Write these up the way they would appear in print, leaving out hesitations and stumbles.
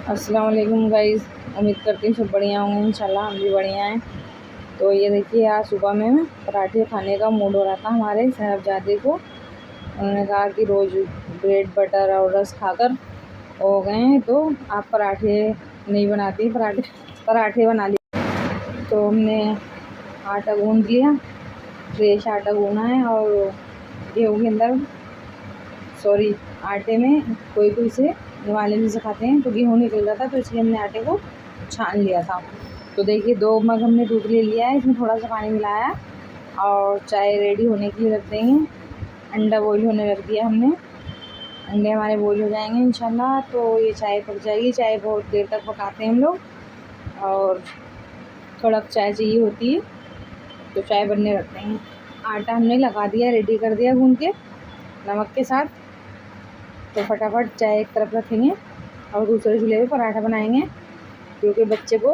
अस्सलाम वालेकुम गाइस। उम्मीद करती हूँ सब बढ़िया होंगे, इंशाल्लाह हम भी बढ़िया हैं। तो ये देखिए, आज सुबह में पराठे खाने का मूड हो रहा था हमारे साहबजादे को। उन्होंने कहा कि रोज़ ब्रेड बटर और रस खाकर हो गए हैं, तो आप पराठे नहीं बनाती, पराठे बना लिए। तो हमने आटा गूँध लिया, फ्रेश आटा गूँधा है। और गेहूँ के अंदर आटे में कोई से वाले भी से खाते हैं, तो गेहूँ निकल रहा था, तो इसलिए हमने आटे को छान लिया था। तो देखिए, 2 मग हमने दूध ले लिया है, इसमें थोड़ा सा पानी मिलाया और चाय रेडी होने के लिए रख देंगे। अंडा बॉईल होने रख दिया हमने, अंडे हमारे बॉईल हो जाएंगे इंशाल्लाह, तो ये चाय पक जाएगी। चाय बहुत देर तक पकाते हैं हम लोग, और कड़क चाय चाहिए होती है, तो चाय बनने रखते हैं। आटा हमने लगा दिया, रेडी कर दिया गूँध के नमक के साथ। तो फटाफट चाय एक तरफ रखेंगे और दूसरे चूल्हे पे पराठा बनाएंगे, क्योंकि बच्चे को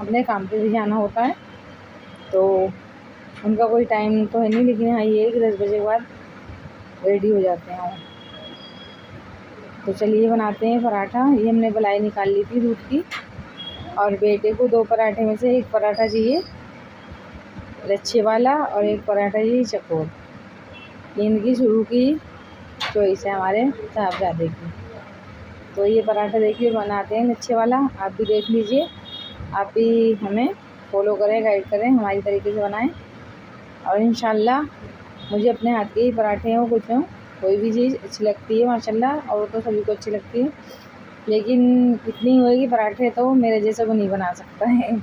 अपने काम पे भी जाना होता है। तो उनका कोई टाइम तो है नहीं, लेकिन हाँ ये है कि 10 बजे के बाद रेडी हो जाते हैं वो। तो चलिए बनाते हैं पराठा। ये हमने मलाई निकाल ली थी दूध की, और बेटे को 2 पराठे में से 1 पराठा चाहिए लच्छे वाला और 1 पराठा चाहिए चकोर। इनकी शुरू की चॉइस है हमारे साहबजादे की। तो ये पराठा देखिए बनाते हैं लच्छे वाला, आप भी देख लीजिए, आप भी हमें फॉलो करें, गाइड करें, हमारी तरीके से बनाएं। और इंशाल्लाह मुझे अपने हाथ के ही पराठे हो, कुछ हो, कोई भी चीज़ अच्छी लगती है माशाल्लाह, और तो सभी को अच्छी लगती है, लेकिन इतनी होएगी पराठे तो मेरे जैसा को नहीं बना सकता है।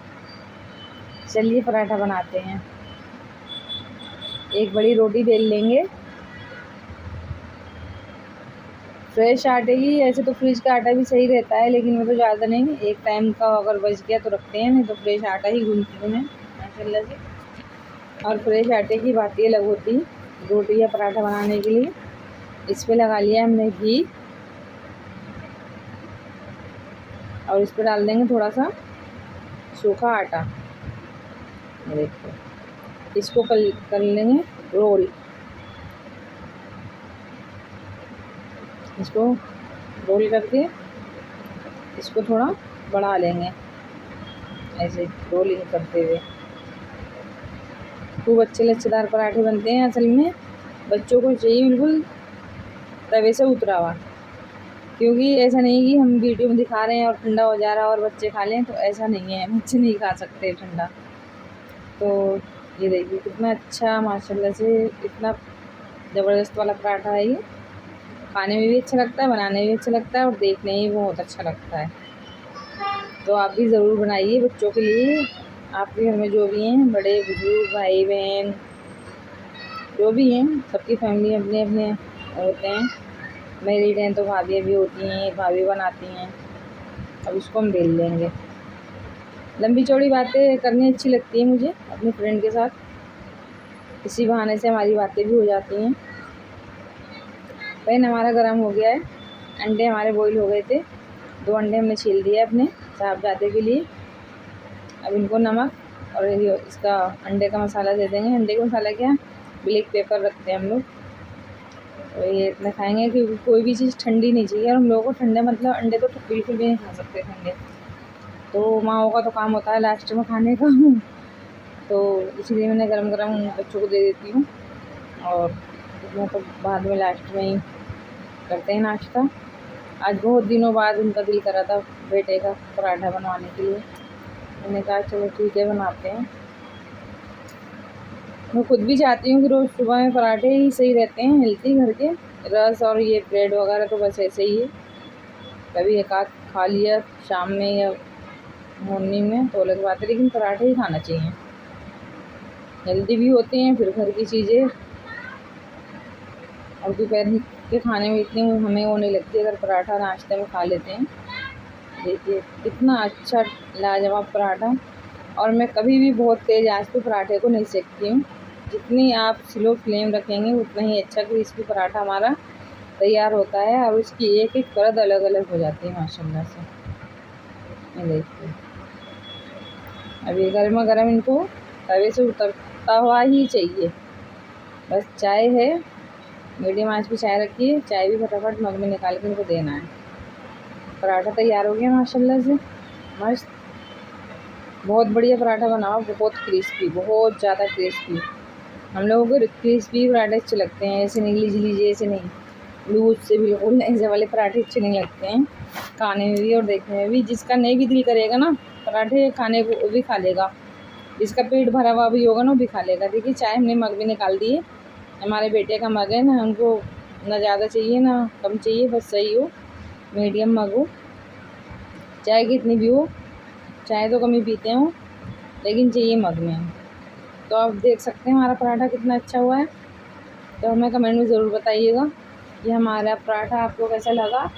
चलिए पराठा बनाते हैं। एक बड़ी रोटी बेल लेंगे फ्रेश आटे की। ऐसे तो फ्रिज का आटा भी सही रहता है, लेकिन मैं तो ज़्यादा नहीं, एक टाइम का अगर बच गया तो रखते हैं, नहीं तो फ्रेश आटा ही गूँथती हूँ मैं माशाल्लाह से। और फ्रेश आटे की बात ही अलग होती है रोटी या पराठा बनाने के लिए। इस पर लगा लिया हमने घी, और इस पर डाल देंगे थोड़ा सा सूखा आटा। देखो, इसको कर लेंगे रोल। इसको रोल करके इसको थोड़ा बढ़ा लेंगे, ऐसे रोलिंग करते हुए। खूब अच्छे लच्छेदार पराठे बनते हैं। असल में बच्चों को चाहिए बिल्कुल तवे से उतरा हुआ, क्योंकि ऐसा नहीं कि हम वीडियो में दिखा रहे हैं और ठंडा हो जा रहा है और बच्चे खा लें, तो ऐसा नहीं है, बच्चे नहीं खा सकते ठंडा। तो ये देखिए कितना अच्छा माशाल्लाह से, इतना ज़बरदस्त वाला पराठा है ये। खाने में भी अच्छा लगता है, बनाने में भी अच्छा लगता है, और देखने में भी बहुत अच्छा लगता है। तो आप भी ज़रूर बनाइए बच्चों के लिए। आपके घर में जो भी हैं, बड़े बुजुर्ग, भाई बहन जो भी हैं, सबकी फैमिली अपने अपने होते हैं। मैरिड हैं तो भाभियाँ भी होती हैं, भाभी बनाती हैं। अब इसको हम बेल लेंगे। लंबी चौड़ी बातें करनी अच्छी लगती है मुझे अपने फ्रेंड के साथ, इसी बहाने से हमारी बातें भी हो जाती हैं। पैन हमारा गर्म हो गया है, अंडे हमारे बॉईल हो गए थे। 2 अंडे हमने छील दिए अपने साहबजादे के लिए। अब इनको नमक और इसका अंडे का मसाला दे देंगे। अंडे का मसाला क्या, ब्लैक पेपर रखते हैं हम लोग, तो ये इतना खाएंगे, क्योंकि कोई भी चीज़ ठंडी नहीं चाहिए, और हम लोगों को ठंडे मतलब अंडे तो बिल्कुल भी नहीं खा सकते ठंडे। तो माँओं का तो काम होता है लास्ट में खाने का, तो इसलिए मैंने गरम गरम बच्चों को दे देती हूँ, और मैं तो बाद में लास्ट में ही करते हैं नाश्ता। आज बहुत दिनों बाद उनका दिल करा था बेटे का पराठा बनवाने के लिए। मैंने कहा चलो ठीक है बनाते हैं। मैं खुद भी चाहती हूँ कि रोज़ सुबह में पराठे ही सही रहते हैं, हेल्थी घर के। रस और ये ब्रेड वगैरह तो बस ऐसे ही है, कभी एक आध खा लिया शाम में या मॉर्निंग में तो अलग बात है, लेकिन पराठे ही खाना चाहिए, हेल्दी भी होते हैं। फिर घर की चीज़ें, और दोपहर के खाने में इतनी हमें वो नहीं लगती अगर पराठा नाश्ते में खा लेते हैं। देखिए कितना अच्छा लाजवाब पराठा। और मैं कभी भी बहुत तेज़ आंच पे पराठे को नहीं सेकती हूँ, जितनी आप स्लो फ्लेम रखेंगे उतना ही अच्छा क्रिस्पी पराठा हमारा तैयार होता है, और उसकी एक एक परत अलग अलग हो जाती है माशाल्लाह से। ये देखिए, अभी गर्मा गर्म इनको तवे से उतरता हुआ ही चाहिए। बस चाय है, मीडियम आंच पे चाय रखी है, चाय भी फटाफट मग में निकाल के इनको देना है। पराठा तैयार हो गया माशाल्लाह से मस्त। बहुत बढ़िया पराठा बना हुआ, बहुत क्रिस्पी, बहुत ज़्यादा क्रिस्पी। हम लोगों को क्रिस्पी पराठे अच्छे लगते हैं, ऐसे नहीं लीजिए लीजिए, ऐसे नहीं लूज से, बिल्कुल ऐसे वाले पराठे अच्छे नहीं लगते हैं खाने में भी और देखने में भी। जिसका नहीं भी दिल करेगा ना पराठे खाने को, वो भी खा लेगा। जिसका पेट भरा हुआ भी होगा ना वो भी खा लेगा। देखिए चाय हमने मग भी निकाल दिए। हमारे बेटे का मग है ना, उनको ना ज़्यादा चाहिए ना कम चाहिए, बस सही हो, मीडियम मग हो। चाय कितनी भी हो, चाय तो कम ही पीते हो, लेकिन चाहिए मग में। तो आप देख सकते हैं हमारा पराठा कितना अच्छा हुआ है। तो हमें कमेंट में ज़रूर बताइएगा कि हमारा पराठा आपको कैसा लगा,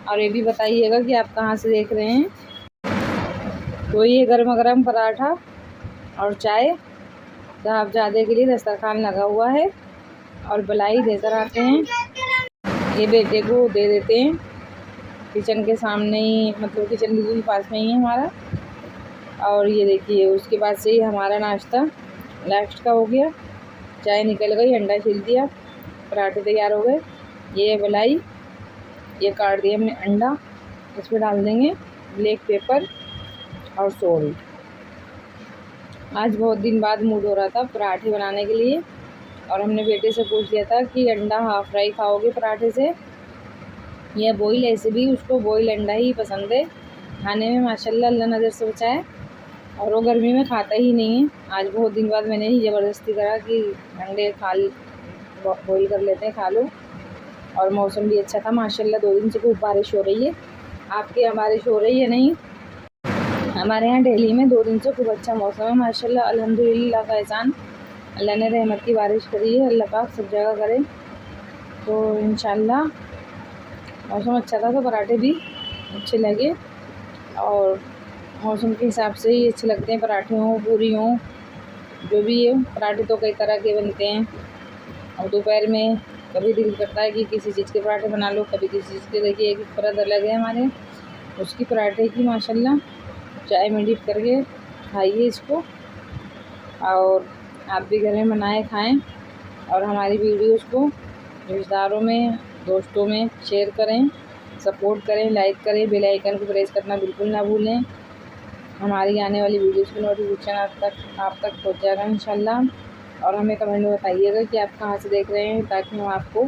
और ये भी बताइएगा कि आप कहाँ से देख रहे हैं। तो ये गर्मा गर्म पराठा और चाय साहबजादे के लिए दस्तरखान लगा हुआ है, और बलाई देकर आते हैं। ये बेटे को दे देते हैं, किचन के सामने ही, मतलब किचन बिल्कुल पास में ही है हमारा। और ये देखिए उसके बाद से ही हमारा नाश्ता लास्ट का हो गया। चाय निकल गई, अंडा छील दिया, पराठे तैयार हो गए। ये बलाई, ये काट दिया हमने अंडा, इस पर डाल देंगे ब्लैक पेपर और सोल्ट। आज बहुत दिन बाद मूड हो रहा था पराठे बनाने के लिए, और हमने बेटे से पूछ लिया था कि अंडा हाफ फ्राई खाओगे पराठे से या बॉईल। ऐसे भी उसको बॉईल अंडा ही पसंद है खाने में माशाल्लाह, अल्लाह नज़र से बचाए। और वो गर्मी में खाता ही नहीं है। आज बहुत दिन बाद मैंने ही ज़बरदस्ती करा कि अंडे बॉईल कर लेते हैं, खा लो। और मौसम भी अच्छा था माशाल्लाह, 2 दिन से खूब बारिश हो रही है। आपके यहाँ बारिश हो रही है? नहीं, हमारे यहाँ दिल्ली में 2 दिन से खूब अच्छा मौसम है माशाल्लाह, अल्हम्दुलिल्लाह का एहसान। अल्लाह ने रहमत की बारिश करी है, अल्लाह पाक सब जगह करे। तो इंशाल्लाह मौसम अच्छा था तो पराठे भी अच्छे लगे, और मौसम के हिसाब से ही अच्छे लगते हैं। पराठे हों, पूरी हों, जो भी है। पराठे तो कई तरह के बनते हैं, और दोपहर में कभी दिल करता है कि किसी चीज़ के पराठे बना लो, कभी किसी चीज़ के। देखिए एक परत अलग है हमारे उसकी पराठे की माशाल्लाह। चाय में डिप करके खाइए इसको, और आप भी घर में बनाएं खाएं। और हमारी वीडियोज़ को रिश्तेदारों में, दोस्तों में शेयर करें, सपोर्ट करें, लाइक करें, बेल आइकन को प्रेस करना बिल्कुल ना भूलें। हमारी आने वाली वीडियोज़ की नोटिफिकेशन आप तक पहुँच जाएगा इंशाल्लाह। और हमें कमेंट में बताइएगा कि आप कहाँ से देख रहे हैं, ताकि हम आपको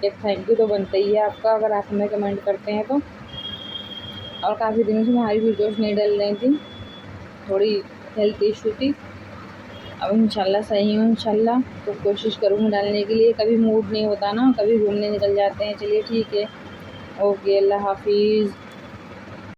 एक थैंक यू तो बनता ही है आपका, अगर आप हमें कमेंट करते हैं तो। और काफ़ी दिनों से हमारी वीडियोज़ नहीं डल रही थी, थोड़ी हेल्थ इशू थी। अब इंशाल्लाह सही हूँ इंशाल्लाह, तो कोशिश करूँगी डालने के लिए। कभी मूड नहीं होता ना, कभी घूमने निकल जाते हैं। चलिए ठीक है, ओके, अल्लाह हाफिज़।